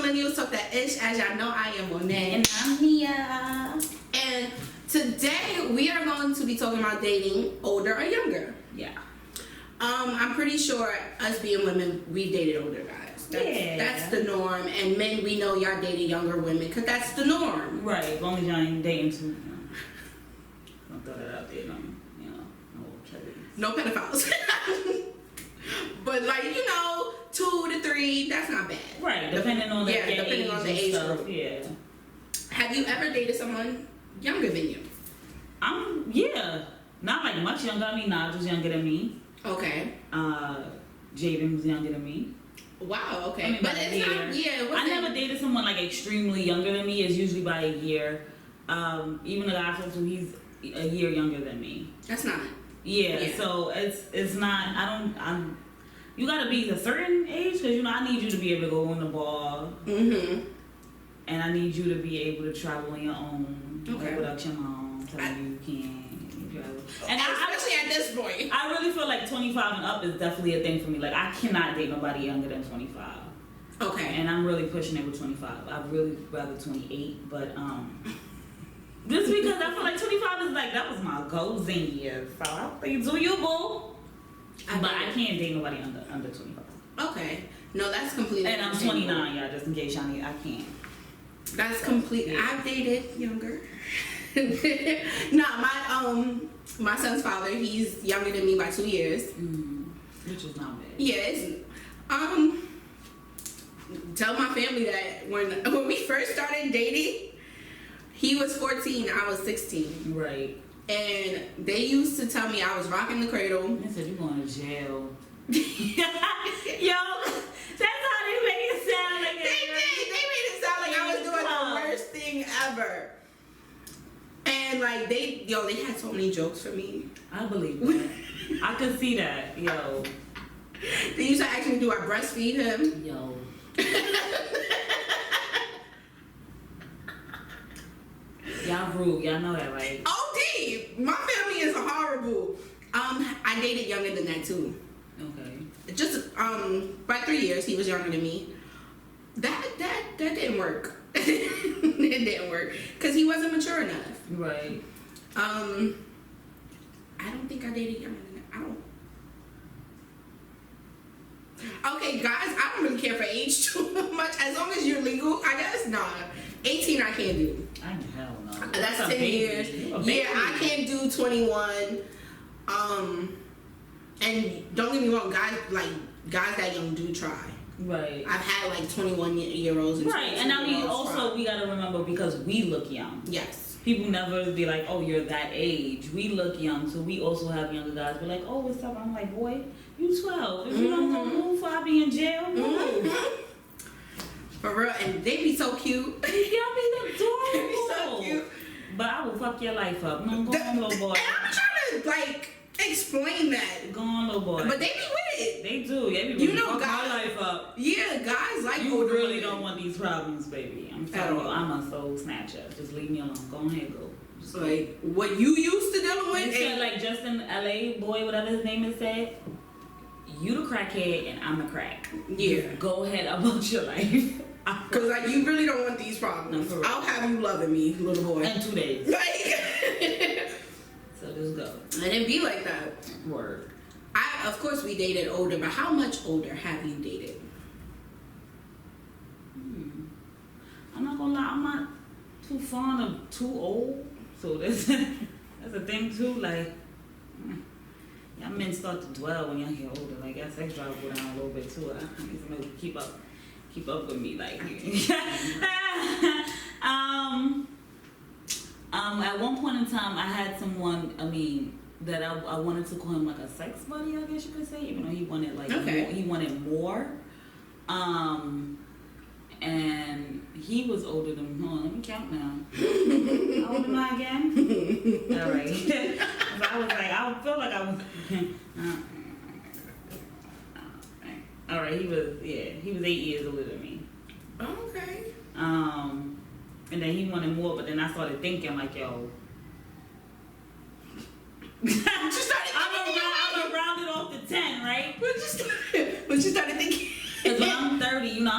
Millennials Talk That Ish. As y'all know, I am Monet. And I'm Nia. And today we are going to be talking about dating older or younger. Yeah. I'm pretty sure us being women, we dated older guys. That's the norm. And men, we know y'all dated younger women because that's the norm. Right. As long as y'all ain't dating too. Don't throw that out there. No pedophiles. But like, 2 to 3, that's not bad. Right. Depending on the age group. Yeah. Have you ever dated someone younger than you? Yeah. Not like much younger. I mean, Naj was younger than me. Okay. Jaden was younger than me. Wow, okay. I mean, but it's not, I never dated someone like extremely younger than me. It's usually by a year. Even the guy I talked to, he's a year younger than me. That's not. Yeah, so it's not, you gotta be a certain age, because, I need you to be able to go in the bar. Mm-hmm. And I need you to be able to travel on your own. Okay. Like, without your mom telling you can't. And especially at this point. I really feel like 25 and up is definitely a thing for me. Like, I cannot date nobody younger than 25. Okay. And I'm really pushing it with 25. I'd really rather 28, but, just because I feel like 25 is like, that was my golden years. So I think do you, boo. But I can't date nobody under 25. Okay. No, that's completely. And I'm 29, y'all, just in case y'all need, I can't. That's completely. Yeah. I've dated younger. My son's father, he's younger than me by 2 years. Which is not bad. Yes. Tell my family that when we first started dating, he was 14, I was 16. Right. And they used to tell me I was rocking the cradle. They said you're going to jail. Yo, that's how they make it sound like They made it sound like I was doing the worst thing ever. And like they had so many jokes for me. I believe that. I could see that, yo. They used to ask me, do I breastfeed him? Yo. Y'all rude. Y'all know that, right? OD! My family is horrible. I dated younger than that too. Okay. Just by 3 years he was younger than me. That didn't work. It didn't work because he wasn't mature enough. Right. I don't think I dated younger than that. Okay, guys, I don't really care for age too much. As long as you're legal, I guess. Nah, 18 I can't do. Hell no. That's 10 years. Yeah, I can't do 21. And don't get me wrong, guys that young do try. Right. I've had like 21-year-olds. Right, and I mean also we gotta remember because we look young. Yes. People never be like, oh, you're that age. We look young, so we also have younger guys be like, oh, what's up? I'm like, boy, you 12. If you don't go move, I'll be in jail. Move. For real, and they be so cute. Y'all be adorable. They be so cute. But I will fuck your life up. No, go on, little boy. And I'm trying to explain that. Go on, little boy. But they be with it. They do. They be fuck guys, my life up. Yeah, guys like you older really women. don't want these problems, baby. I'm telling you, I'm a soul snatcher. Just leave me alone. Go ahead, go. Just like what you used to dealing with. You said like Justin LA boy, whatever his name is said. You the crackhead and I'm the crack. Yeah. Just go ahead about your life. Cause like you really don't want these problems. No, I'll have you loving me, little boy. In 2 days. Like. So just go. And it be like that. Word. Of course we dated older, but how much older have you dated? I'm not gonna lie, I'm not too fond of too old. So that's a thing too. Like, y'all men start to dwell when y'all get older. Like, that sex drive go down a little bit too. I need somebody to keep up with me. Like, at one point in time, I had someone. That I wanted to call him like a sex buddy, I guess you could say, even though he wanted like more. And he was older than me. Hold on, let me count now. How old am I again? All right. So I was like, I feel like I was. All right, he was 8 years older than me. Okay. And then he wanted more, but then I started thinking like, yo. I'm gonna round it off to 10, right? What you started thinking? Because when I'm 30, 30, you know,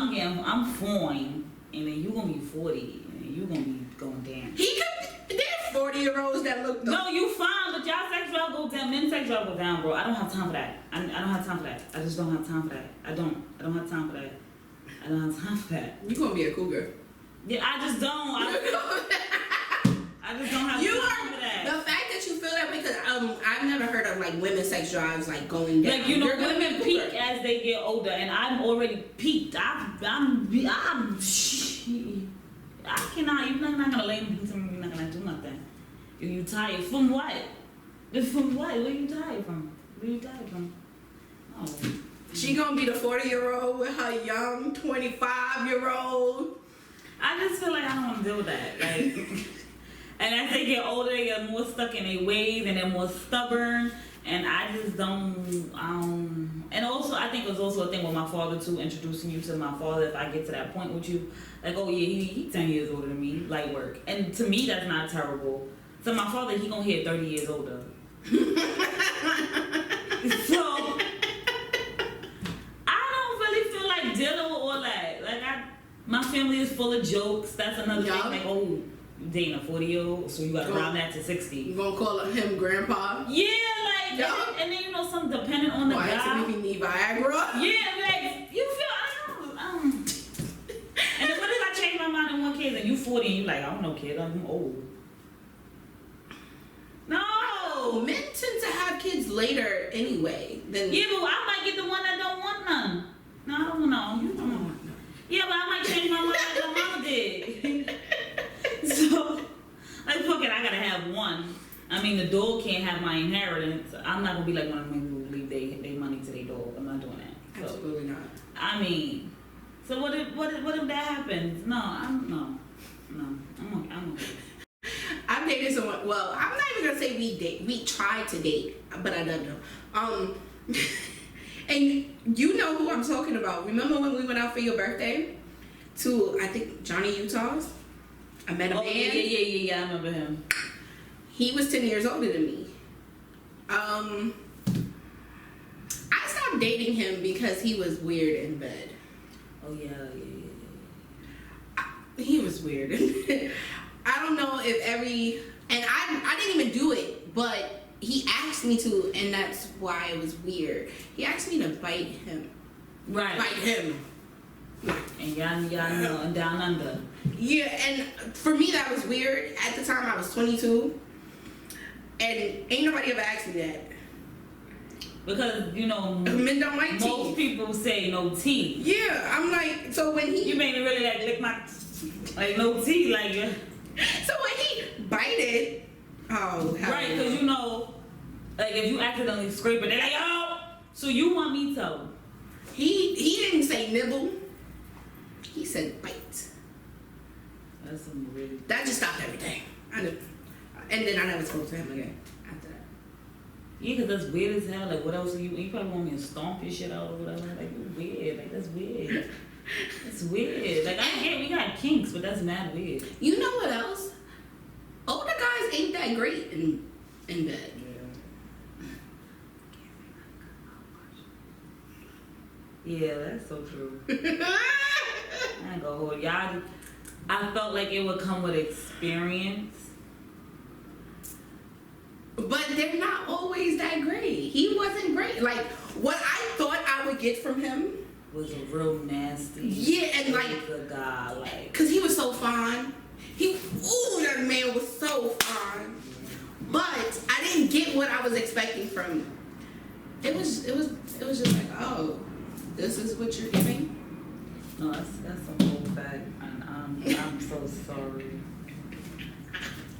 I'm 40, and then you gonna be 40, and you gonna be going down. There's 40-year-olds that look. No, you fine, but y'all sex drive go down. Men's sex drive go down, bro. I don't have time for that. I don't have time for that. I just don't have time for that. I don't have time for that. I don't have time for that. You gonna be a cougar? Yeah, I just don't. I just don't have time for that. The fact that you feel that way, because I've never heard of like women's sex drives like going down. Like, you know, women peak as they get older, and I'm already peaked. I cannot. You're not gonna lay me to me. You're not gonna do nothing. You tired from what? From what? Where you tired from? Where you tired from? Oh. She gonna be the 40-year-old with her young 25-year-old. I just feel like I don't want to deal with that. Like, and as they get older, they get more stuck in their ways and they're more stubborn. And I just don't. And also, I think it was also a thing with my father too, introducing you to my father. If I get to that point with you, like, oh yeah, he 10 years older than me, light work. And to me, that's not terrible. So my father, he gonna hit 30 years older. So I don't really feel like dealing with all that. Like, my family is full of jokes. That's another thing. Like, oh, you dating a 40-year-old, so you gotta round that to 60. You gonna call him grandpa? Yeah, like, and then you know, something dependent on the guy. To make me need Viagra? Yeah, like, you feel, I don't know. And then what if I change my mind in one case and you 40 and you like, I don't know, kid, I'm old. No. Men tend to have kids later anyway. Yeah, but I might get the one that don't want none. No, I don't know. You don't want none. Yeah, but I might change my mind like my mama did. So, like, fuck it, I gotta have one. I mean, the dog can't have my inheritance. I'm not gonna be like one of them people who leave their money to their dog. I'm not doing that. So, absolutely not. I mean, so what if that happens? No, I'm okay. I've dated someone. Well, I'm not even gonna say we tried to date, but I don't know. And you know who I'm talking about. Remember when we went out for your birthday to, I think, Johnny Utah's? I met a man. Yeah, I remember him. He was 10 years older than me. I stopped dating him because he was weird in bed. Oh yeah. He was weird. I don't know if and I didn't even do it, but he asked me to, and that's why it was weird. He asked me to bite him. Right. Bite him. And y'all know, and down under. Yeah, and for me that was weird. At the time I was 22, and ain't nobody ever asked me that. Because, you know, men don't like teeth. Most people say no teeth. Yeah, I'm like, so when he... You made me really like lick my... Like, no teeth, like... So when he bited... Oh, hell right, because, you know, like, if you accidentally scrape it, they're like, oh! So you want me to... He didn't say nibble. He said bite. That's some really... That just stopped everything. I knew. And then I never spoke to him again after that. Yeah, because that's weird as hell. Like, what else are you... You probably want me to stomp your shit out or whatever. Like, you're weird. Like, that's weird. That's weird. Like, I get we got kinks, but that's mad weird. You know what else? Older guys ain't that great in bed. Yeah, that's so true. I ain't gonna hold y'all. I felt like it would come with experience. But they're not always that great. He wasn't great. Like, what I thought I would get from him was a real nasty. Yeah, and like the guy, like, cause he was so fine. That man was so fine. But I didn't get what I was expecting from him. It was just like, oh, this is what you're giving? No, that's a whole fact, and I'm so sorry.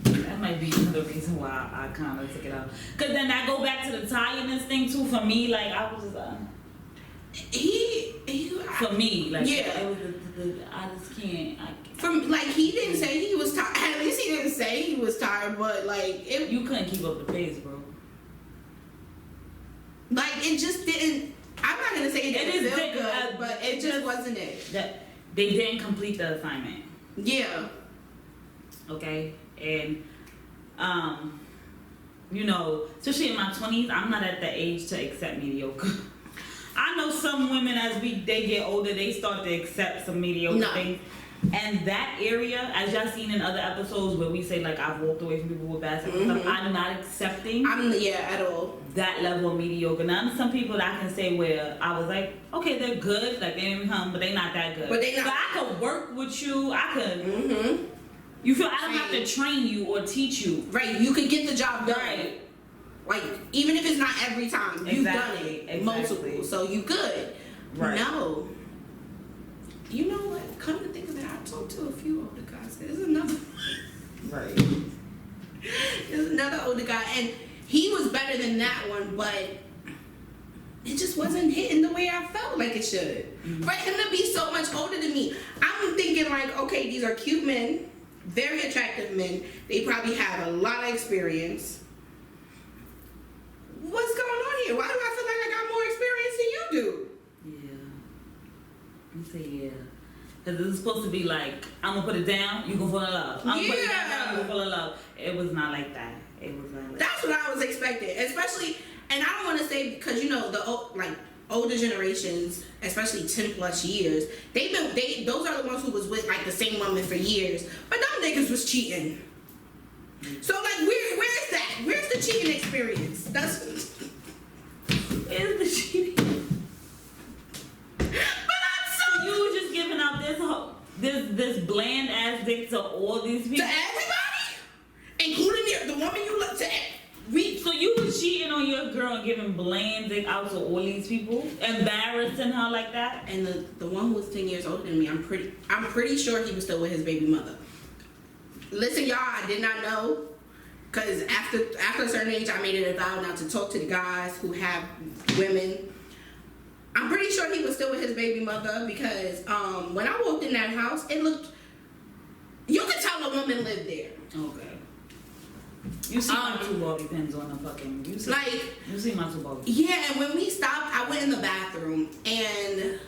That might be another reason why I kind of took it out. Cause then I go back to the tiredness thing too. For me, like, I was just for me, like, yeah, it was I just can't. From like, he didn't say he was tired. At least he didn't say he was tired. But like, you couldn't keep up the pace, bro. Like, it just didn't. I'm not gonna say it didn't feel good, but it just wasn't it. That they didn't complete the assignment. Yeah. Okay, and you know, especially in my 20s, I'm not at the age to accept mediocre. I know some women as they get older, they start to accept some mediocre things. And that area, as y'all seen in other episodes where we say like I've walked away from people with bad sex and stuff, I'm not accepting. At all. That level of mediocre. Now some people that I can say where I was like, okay, they're good, like they ain't hum, but they not that good. But they not. So I could work with you. I could. You feel I don't have to train you or teach you. Right. You could get the job done. Right. Like even if it's not every time, you've done it multiple, so you good. Right. No. You know what? Come to think of it, I talked to a few older guys. There's another. Right. There's another older guy, and he was better than that one, but it just wasn't hitting the way I felt like it should. For him to be so much older than me, I'm thinking like, okay, these are cute men, very attractive men. They probably have a lot of experience. What's going on here? Why do I feel like I got more experience than you do? You say yeah. Because it's supposed to be like, I'm going to put it down, you going to fall in love. I'm going to put it down, you going to fall in love. It was not like that. It was not like That's what I was expecting. Especially, and I don't want to say because, you know, the older generations, especially 10 plus years, those are the ones who was with like the same woman for years. But them niggas was cheating. So like, where's that? Where's the cheating experience? That's... Where's the cheating? You were just giving out this bland ass dick to all these people. To everybody, including the woman you love. So you was cheating on your girl and giving bland dick out to all these people, embarrassing her like that. And the one who was 10 years older than me, I'm pretty sure he was still with his baby mother. Listen, y'all, I did not know, because after a certain age, I made it a vow not to talk to the guys who have women. I'm pretty sure he was still with his baby mother because when I walked in that house, it looked... You could tell a woman lived there. Okay. You see my two ball depends on the fucking... You see my two ball. Yeah, and when we stopped, I went in the bathroom, and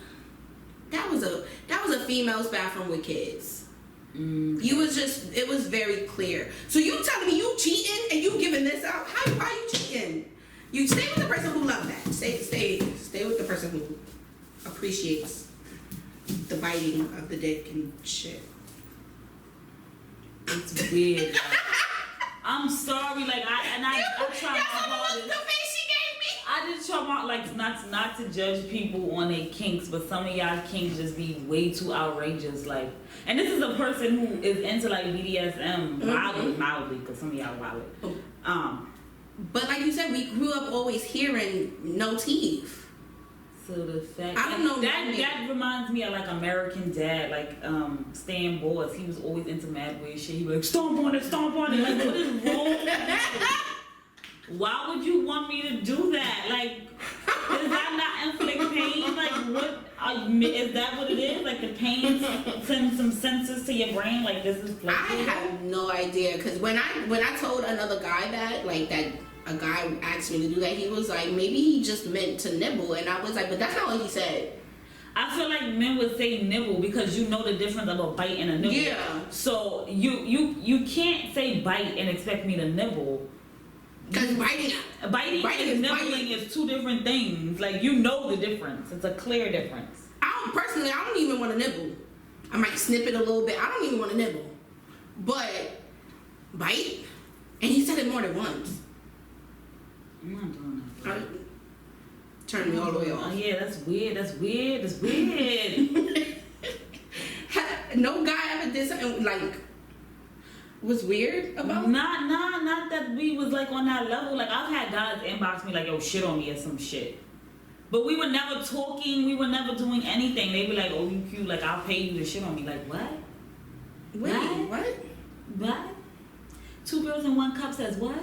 that was a female's bathroom with kids. It was very clear. So you telling me you cheating and you giving this out? Why you cheating? You stay with the person who loves that. Stay with the person who appreciates the biting of the dick and shit. It's weird. I'm sorry, like I try my hardest. The face she gave me. I just try my not to judge people on their kinks, but some of y'all kinks just be way too outrageous. Like, and this is a person who is into like BDSM mildly, because some of y'all wild. But like you said, we grew up always hearing no teeth. So the fact I don't know that reminds me of like American Dad, like Stan Boss. He was always into mad weird shit. He was like stomp on it. Like, what is wrong? Why would you want me to do that? Like, does that not inflict pain? Like, what is that what it is? Like the pain sends some senses to your brain. Like this is. I have no idea because when I told another guy that a guy asked me to do that, he was like, maybe he just meant to nibble, and I was like, but that's not what he said. I feel like men would say nibble because you know the difference of a bite and a nibble. Yeah. So you can't say bite and expect me to nibble. Because biting and nibbling is two different things. Like you know the difference. It's a clear difference. I don't even want to nibble. I might snip it a little bit. I don't even want to nibble. But bite, and he said it more than once. I'm not doing that. Turned me all the way off. Yeah, that's weird. No guy ever did something like was weird about. Not that we was like on that level. Like I've had guys inbox me like, yo, shit on me or some shit. But we were never talking. We were never doing anything. They be like, oh, you cute. Like I'll pay you to shit on me. Like what? Wait, what? 2 girls in 1 cup says what?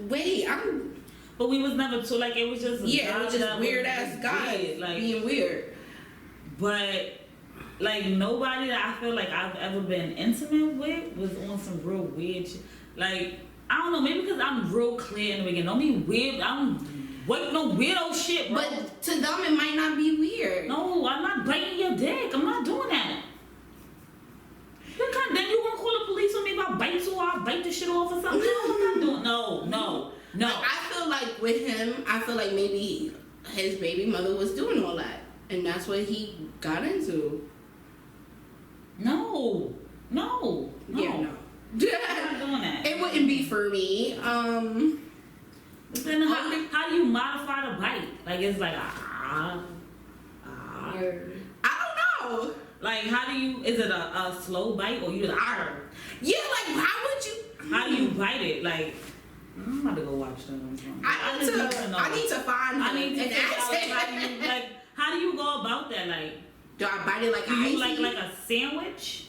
Wait, But we was never too like it was just it was just weird ass guys like being weird. But like nobody that I feel like I've ever been intimate with was on some real weird shit. Like I don't know, maybe because I'm real clear in the beginning. Don't be weird. I don't wait no weirdo shit, bro. But to them it might not be weird. No, I'm not biting your dick. I'm not doing that. Then you gonna call the police on me if I bite you or I bite the shit off or something? No, I'm not doing. No. Like, I feel like with him, maybe his baby mother was doing all that, and that's what he got into. No. Yeah, no. I'm not doing that. It wouldn't be for me. But then how do you modify the bite? Like, it's like, I don't know. Like, how do you, is it a slow bite or you just, Yeah, like, how would you? how do you bite it? Like, I'm about to go watch them. I need to find him I need to and figure ask out him. how do you go about that? Like, Do I bite it like do you icy? like a sandwich?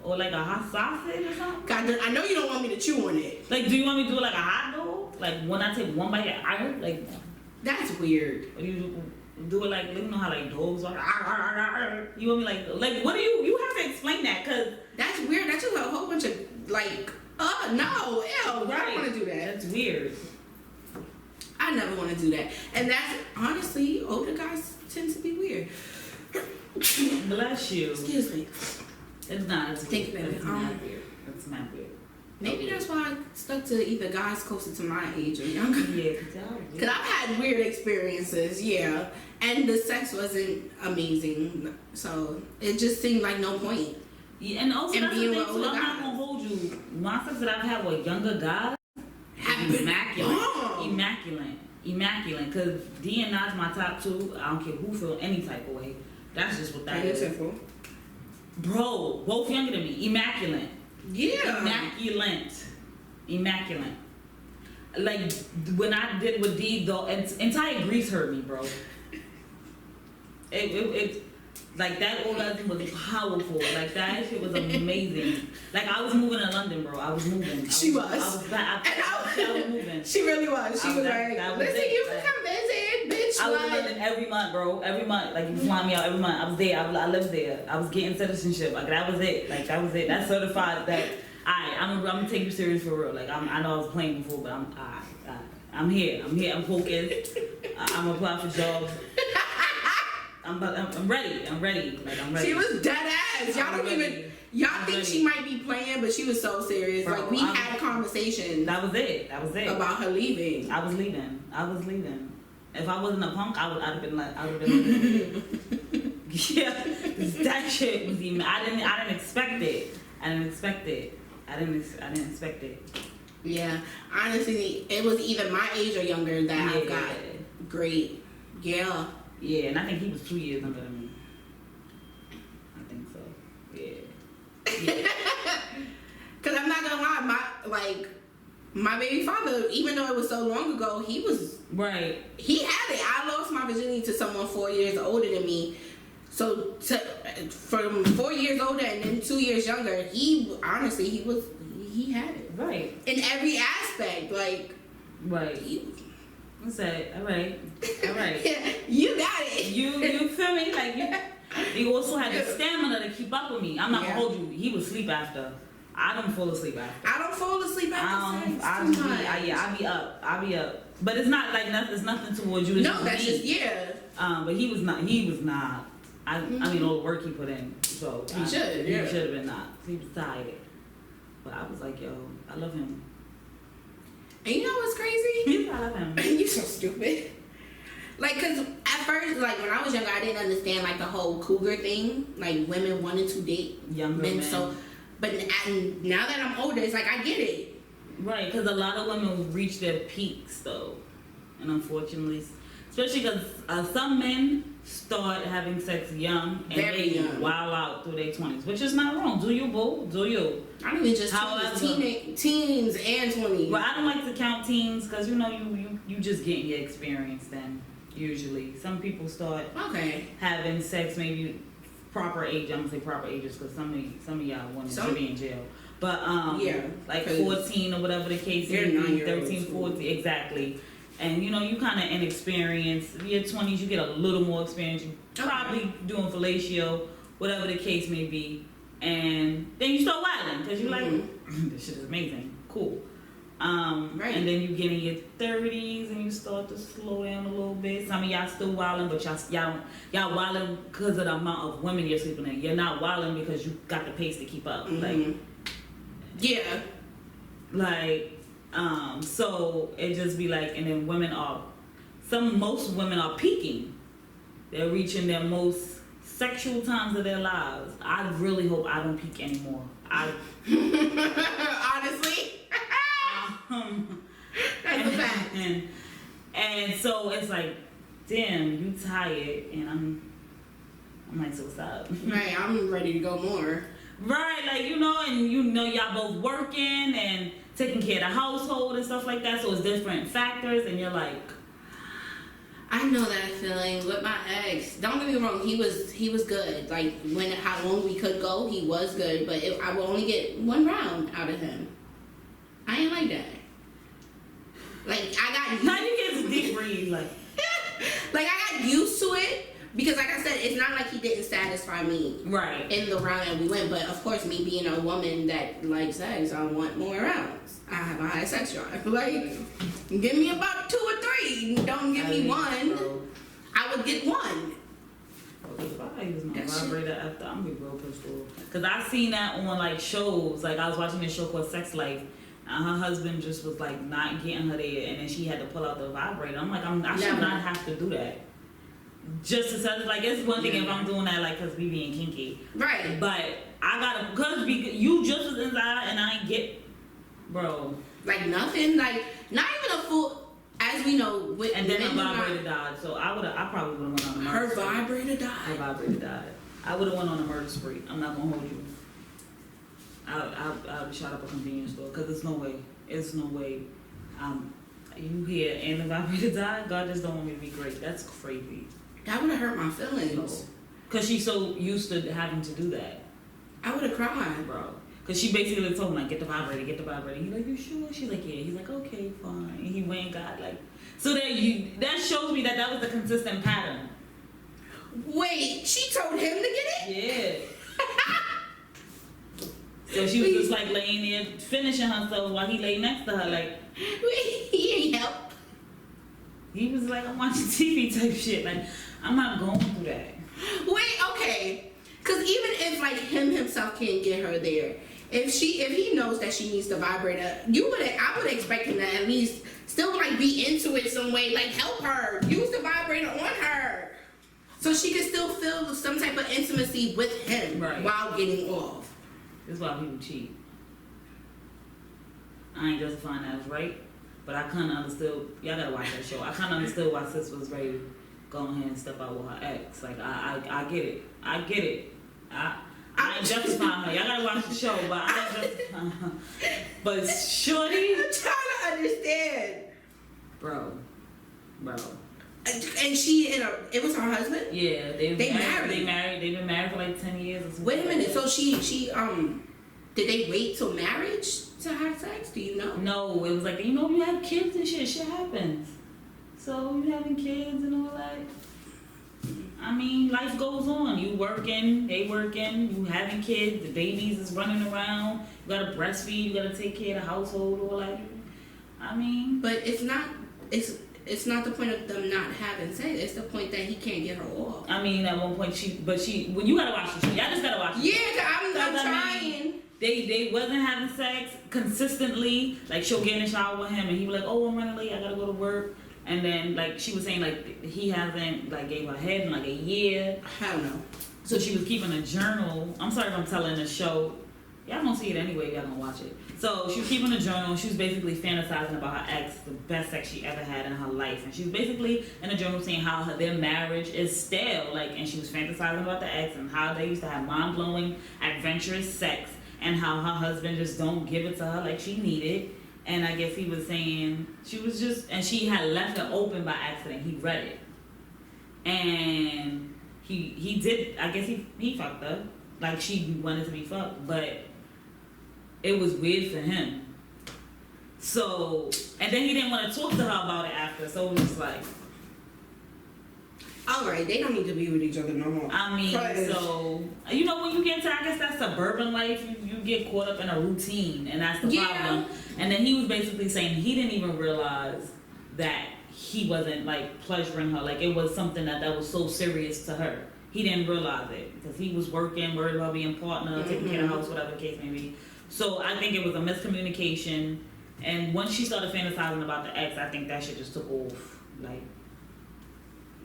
Or like a hot sausage or something? God, I know you don't want me to chew on it. Like, do you want me to do it like a hot dog? Like, when I take one bite, like, That's weird. or you do it like, you know how like dogs are? You want me like what do you have to explain that? Cause That's weird. That's just a whole bunch of like, no, ew. I don't want to do that. That's weird. I never want to do that. And that's honestly, older guys tend to be weird. Bless you. Excuse me. It's not. It's Think weird. about it. It's not weird. It's not weird. Maybe that's why I stuck to either guys closer to my age or younger. Yeah, Because I've had weird experiences, yeah. And the sex wasn't amazing. So it just seemed like no point. Yeah, and also And that's the being thing with too. older I'm not guys. gonna hold you. My sex that I've had with younger guys, Have been immaculate, bomb. immaculate. Cause D and I's my top two. I don't care who feel any type of way. That's just what that is. Beautiful. Bro, both younger than me, immaculate. Yeah. Immaculate. Like when I did with D, though, entire Greece hurt me, bro. It like that orgasm was powerful. Like that shit was amazing. Like I was moving to London, bro. I was moving. She was. I was moving. She really was. She was that like, was listen, it. you can come visit, bitch. I was in Like, London every month, bro. Every month, like you fly me out every month. I was there. I lived there. I was getting citizenship. Like that was it. Like that was it. That's certified. That I'm gonna take you serious for real. Like I know I was playing before, but I'm here. I'm focused. I'm applying for jobs. I'm ready. Like I'm ready. she was dead ass. Y'all I'm don't ready. even. Y'all I'm think ready. she might be playing, but she was so serious. Bro, like we had conversations That was it. about her leaving. I was leaving. If I wasn't a punk, I'd have been like, yeah. That shit was even. I didn't expect it. I didn't expect it. Yeah, honestly, it was either my age or younger that I got great. Yeah. Yeah, and I think he was 2 years younger than me. I think so. Yeah. Cause I'm not gonna lie, my baby father, even though it was so long ago, he Right. He had it. I lost my virginity to someone 4 years older than me. So from 4 years older and then 2 years younger, he had it. Right. In every aspect, like. Right. What's that? All right. Yeah, you got it. You feel me? Like you also had the stamina to keep up with me. I'm not gonna hold you. He would sleep after. I don't fall asleep after. I don't fall asleep after sex. I be up. But it's not like nothing. It's nothing towards you. It's No, that's just But he was not. I mean, all the work he put in. So he should. Yeah. He should have been not. He was tired. But I was like, yo, I love him. And you know what's crazy? I love him. You so stupid. Like, cause at first, like when I was younger, I didn't understand like the whole cougar thing. Like women wanted to date Younger men. So, but now that I'm older, it's like I get it. Right, because a lot of women reach their peaks though, and unfortunately, especially because some men start having sex young and Very they young. wild out through their 20s, which is not wrong. Do you, boo? Do you? I don't even just However- teens and 20s. Well, I don't like to count teens because you know you just getting your experience then. Usually, some people start Okay. having sex maybe proper age. I'm gonna say proper ages because some of y'all women should be in jail. But Yeah, like 'cause 14 or whatever the case they're may be, 9-year-olds 13, too. 14, exactly. And you know, you kind of inexperienced. Your 20s, you get a little more experience. You probably doing fellatio, whatever the case may be, and then you start wilding because you're like, this shit is amazing, cool. Right. And then you get in your 30s and you start to slow down a little bit. Some of y'all still wilding, but y'all wilding because of the amount of women you're sleeping in. You're not wilding because you got the pace to keep up. Yeah. So it just be like, and then women are, most women are peaking. They're reaching their most sexual times of their lives. I really hope I don't peak anymore. Honestly, that's a fact. And so it's like, damn, you tired, and I'm like, so stop. Right, I'm ready to go more. Right, like, you know, and you know y'all both working and taking care of the household and stuff like that, so it's different factors, and you're like, I know that feeling with my ex. Don't get me wrong, he was good. Like, how long we could go, he was good, but I would only get one round out of him. I ain't like that. Like, now you get to deep breathe, like like, I got used to it. Because, like I said, it's not like he didn't satisfy me right in the round that we went. But, of course, me being a woman that likes sex, I want more rounds. I have a high sex drive. Like, give me about 2 or 3. Don't give me one. Bro. I would get one. If I use my vibrator after, I'm gonna be real pissed off. Because I seen that on, like, shows. Like, I was watching this show called Sex Life. And her husband just was, like, not getting her there. And then she had to pull out the vibrator. I'm like, I should not have to do that. Just to say, like, it's one thing if I'm doing that, like, because we being kinky. Right. But I gotta, because you just was inside and I ain't get, bro. Like, nothing. Like, not even a full, as we know. With and then her vibrator died. So I probably would have went on a murder spree. Her vibrator died? Her vibrator died. I would have went on a murder spree. I'm not going to hold you. I'll shot up a convenience store because there's no way. It's no way. You here and the vibrator died? God just don't want me to be great. That's crazy. That would have hurt my feelings. Because she's so used to having to do that. I would have cried. Bro. Because she basically told him, like, get the vibrator. He's like, you sure? She's like, yeah. He's like, okay, fine. And he went and got, like... So that shows me that was a consistent pattern. Wait, she told him to get it? Yeah. So she was just, like, laying there, finishing herself while he lay next to her, like... Wait, he ain't help. He was like, I'm watching TV type shit. Like, I'm not going through that. Wait, okay. Because even if, like, himself can't get her there, if he knows that she needs the vibrator, I would expect him to at least still, like, be into it some way. Like, help her. Use the vibrator on her. So she can still feel some type of intimacy with him while getting off. That's why people cheat. I ain't justifying that as right. But I kind of understood, y'all gotta watch that show. I kind of understood why sis was ready to go ahead and step out with her ex. Like, I get it. I get it. I ain't justifying her. Y'all gotta watch the show, but I ain't justifying her. But shorty. I'm trying to understand. Bro. And it was her husband? Yeah, they married. They've been married for like 10 years or something. Wait a minute. So she did they wait till marriage to have sex? Do you know? No, it was like, you know, you have kids and shit. Shit happens. So you having kids and all that. I mean, life goes on. You working, they working, you having kids, the babies is running around. You gotta breastfeed, you gotta take care of the household, all that. I mean, but it's not the point of them not having sex. It's the point that he can't get her off. I mean, at one point well, you gotta watch the show. Y'all just gotta watch it. Yeah, I'm trying. They wasn't having sex consistently. Like, she'll get in the shower with him and he was like, oh, I'm running late, I gotta go to work. And then, like, she was saying, like, he hasn't, like, gave her head in, like, a year. I don't know. So she was keeping a journal. I'm sorry if I'm telling the show. Y'all gonna see it anyway, y'all gonna watch it. So she was keeping a journal. She was basically fantasizing about her ex, the best sex she ever had in her life. And she was basically in a journal saying how their marriage is stale. Like, and she was fantasizing about the ex and how they used to have mind-blowing, adventurous sex. And how her husband just don't give it to her like she needed. And I guess he was saying, she was just, and she had left it open by accident. He read it. And he did, I guess he fucked her. Like, she wanted to be fucked. But it was weird for him. So, and then he didn't want to talk to her about it after. So it was just like, alright, they don't need to be with each other no more. I mean, so, you know, when you get to, I guess that suburban life, you get caught up in a routine, and that's the problem. And then he was basically saying he didn't even realize that he wasn't, like, pleasuring her. Like, it was something that was so serious to her. He didn't realize it, because he was working, worried about being partner, taking care of the house, whatever the case may be. So I think it was a miscommunication, and once she started fantasizing about the ex, I think that shit just took off. Like,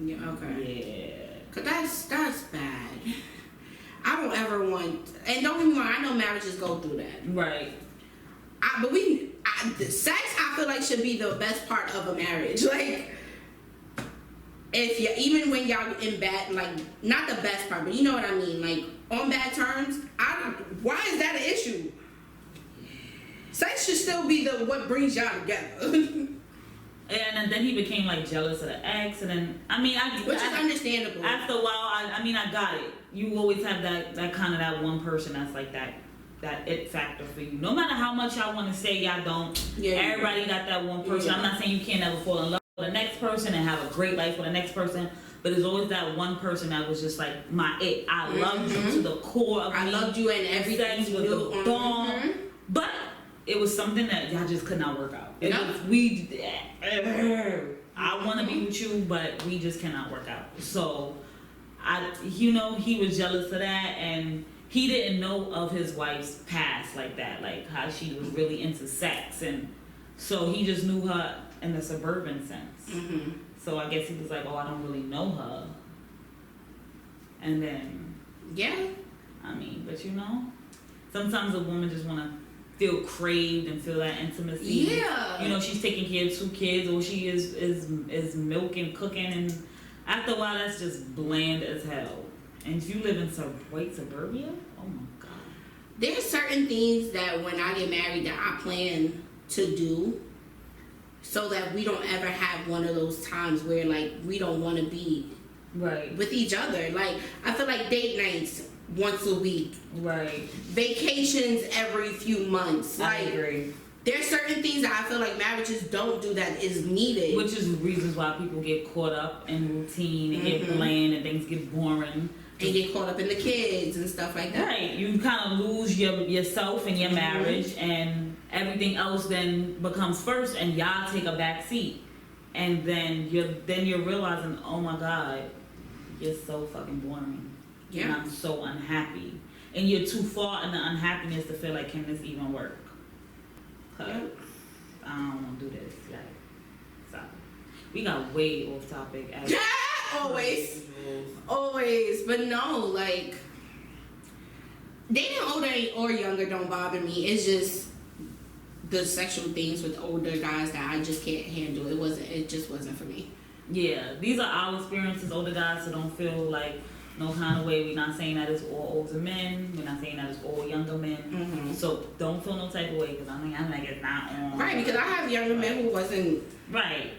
Yeah, okay. Yeah. Cause that's bad. I don't ever want, and don't get me wrong, I know marriages go through that. Right. The sex I feel like should be the best part of a marriage. Like, if you, even when y'all in bad, like, not the best part, but you know what I mean, like, on bad terms, why is that an issue? Sex should still be what brings y'all together. And then he became like jealous of the ex, and then which is understandable. After a while, I got it. You always have that kind of that one person that's like that it factor for you. No matter how much y'all want to say y'all don't. Yeah. Everybody got that one person. Yeah. I'm not saying you can't ever fall in love with the next person and have a great life with the next person, but there's always that one person that was just like my it. I loved you to the core of me. I loved you and everything. Sex with the bomb, but it was something that y'all just could not work out. It was, I want to be with you, but we just cannot work out. So, he was jealous of that, and he didn't know of his wife's past like that, like how she was really into sex, and so he just knew her in the suburban sense. Mm-hmm. So I guess he was like, oh, I don't really know her. And then, but sometimes a woman just want to feel craved and feel that intimacy. Yeah. She's taking care of 2 kids, or she is milking, cooking, and after a while that's just bland as hell. And if you live in white suburbia, oh my God. There's certain things that when I get married that I plan to do so that we don't ever have one of those times where like we don't want to be with each other. Like I feel like date nights once a week. Right. Vacations every few months. I agree. There's certain things that I feel like marriages don't do that is needed. Which is reasons why people get caught up in routine and get bland and things get boring. And get caught up in the kids and stuff like that. Right. You kind of lose yourself in your marriage, and everything else then becomes first, and y'all take a back seat. And then you're realizing, oh my God, you're so fucking boring. Yeah. And I'm so unhappy. And you're too far in the unhappiness to feel like, can this even work? I don't want to do this. Like, stop. We got way off topic. Always. But no, like, dating older or younger don't bother me. It's just the sexual things with older guys that I just can't handle. It just wasn't for me. Yeah, these are our experiences, older guys, so don't feel like no kind of way. We're not saying that it's all older men. We're not saying that it's all younger men. Mm-hmm. So don't feel no type of way, because I'm like it's not on. Right, because I have younger men who wasn't. Right.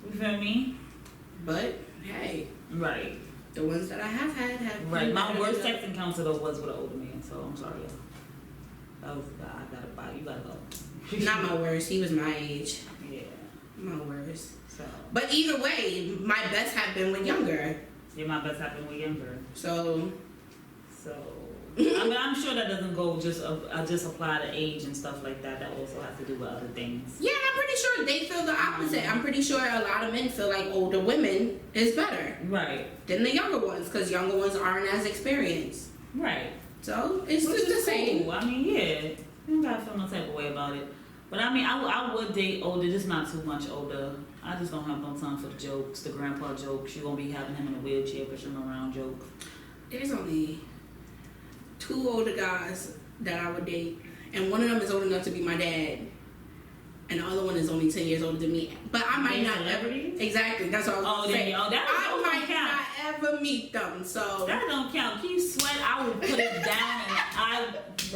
You feel me? But, hey. Right. The ones that I have had. Right. My worst sex encounter, though, was with an older man, so I'm sorry, y'all. That was, I gotta buy. You gotta go. Not my worst. He was my age. Yeah. My worst. So. But either way, my best have been with younger. Yeah, my best happened with younger. So. I'm sure that doesn't go just apply to age and stuff like that. That also has to do with other things. Yeah, I'm pretty sure they feel the opposite. I'm pretty sure a lot of men feel like older women is better. Right. Than the younger ones, because younger ones aren't as experienced. Right. So, it's just the same. Cool. I mean, yeah. You don't gotta feel no type of way about it. But I mean, I would date older, just not too much older. I just don't have no time for the jokes, the grandpa jokes. You're gonna be having him in a wheelchair, pushing him around jokes. There's only 2 older guys that I would date, and one of them is old enough to be my dad, and the other one is only 10 years older than me. But I might not ever. Exactly, that's what I was going to say. I might not ever meet them, so that don't count. Keith Sweat, I will put it down,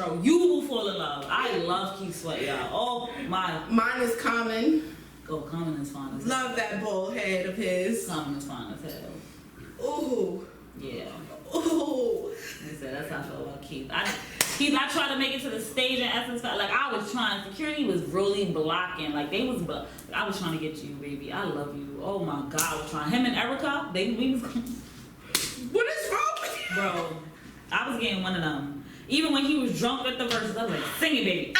and you will fall in love. I love Keith Sweat, y'all. Oh my. Mine is Common. Oh, Common is fine as hell. Love that bald head of his. Common is fine as hell. Ooh. Yeah. Ooh. That's how I feel about Keith. I tried to make it to the stage in Essence. Like, I was trying. Security was really blocking. Like, I was trying to get you, baby. I love you. Oh my God, I was trying. Him and Erica, we was. What is wrong with you? Bro, I was getting one of them. Even when he was drunk at the verses, I was like, sing it, baby.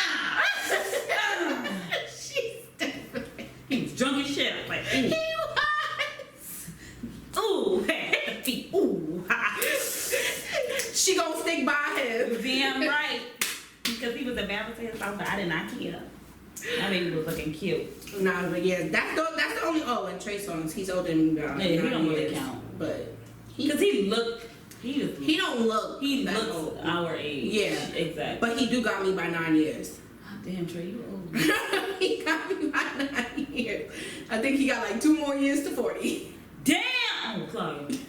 She's different. He was drunk as shit. I was like, ooh. He was. Ooh, feet. Ooh. She gonna stick by him. Damn right. Because he was embarrassed to himself, but I did not care. That baby was looking cute. Nah, but yeah, that's the only. Oh, and Trey Songz, he's older than me. Yeah, he 9 don't really years, count. But Because he looks he that looks old. Our age. Yeah, Exactly. but he do got me by 9 years. Damn, Trey, you old. He got me by 9 years. I think he got like 2 more years to 40. Damn! Oh, sorry.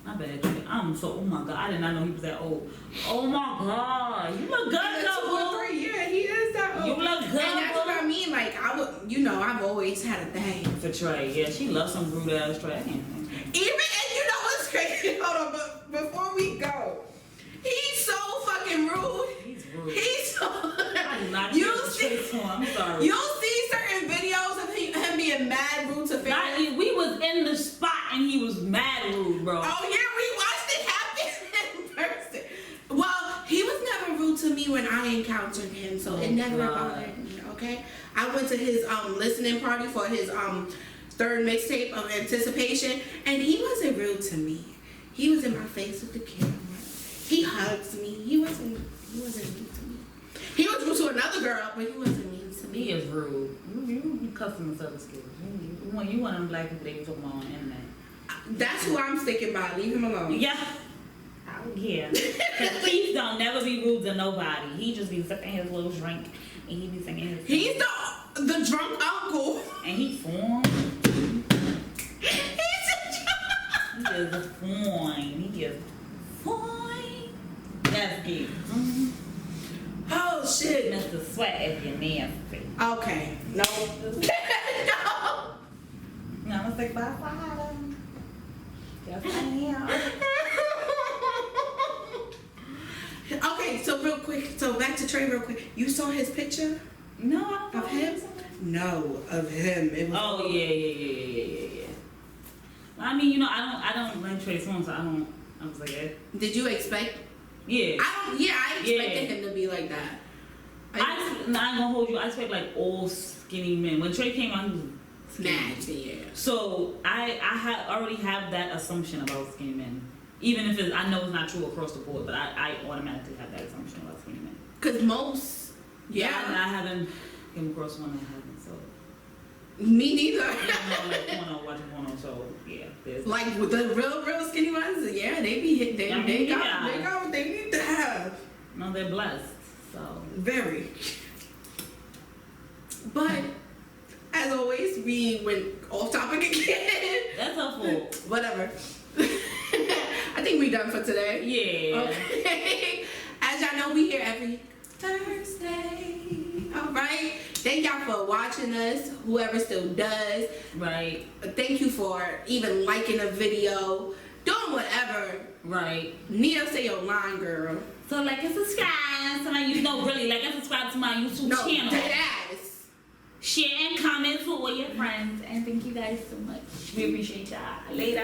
My bad, Trey. Oh my God, I did not know he was that old. Oh my God. You look good, though, 2 or 3, yeah, he is that old. You look good, And that's what I mean. Like I've always had a thing. for Trey. Yeah, she loves some rude ass Trey. I can't think. Even and you know what's crazy? Hold on, but before we go, he's so fucking rude. He's rude. He's so. I'm not You Trey see, Songz. I'm sorry. you'll see certain videos of him being mad rude to fans. We was in the spot and he was mad rude, bro. Oh yeah, we watched it happen in person. Well, he was never rude to me when I encountered him, so it never God. bothered me. Okay, I went to his listening party for his 3rd mixtape of Anticipation, and he wasn't rude to me. He was in my face with the camera. He hugs me. He wasn't rude to me. He was rude to another girl, but he wasn't mean to me. He is rude. You customer service skills. You one of them black people they talk about on the internet. That's who I'm sticking by. Leave him alone. Yeah. I don't care. Cause Keith don't never be rude to nobody. He just be sipping his little drink and he be singing his He's the drunk uncle. and he formed. He's He is fine. He is fine. That's good. Mm-hmm. Oh shit. Mr. Sweat if you're nasty. Okay. No. No. No, I'm gonna say bye bye. Yes, I am. Okay, so real quick, so back to Trey real quick. You saw his picture No, I of him? No, of him. It was Oh yeah. Well, I mean, I don't like Trey Songz, so I was like, Did you expect? yeah. I expected him to be like that. I ain't gonna hold you. I expect like all skinny men. When Trey came out, he was skinny. Nasty, yeah. So I already have that assumption about skinny men. Even if I know it's not true across the board, but I automatically have that assumption about skinny men. Cause most, I haven't come across one that hasn't. So me neither. like watching porno. So yeah, there's Like with the real skinny ones, yeah, they be hit. They got what they need to have. no, they're blessed. So Very. But as always, we went off topic again. that's our fault. Whatever. I think we done for today. Yeah. Okay. As y'all know, we here every Thursday. All right. Thank y'all for watching us. Whoever still does. Right. Thank you for even liking a video, doing whatever. Right. Nita, say your line, girl. So like and subscribe to my really like and subscribe to my YouTube No, channel. dead ass. Share and comment to all your friends. And thank you guys so much. We appreciate y'all. Later.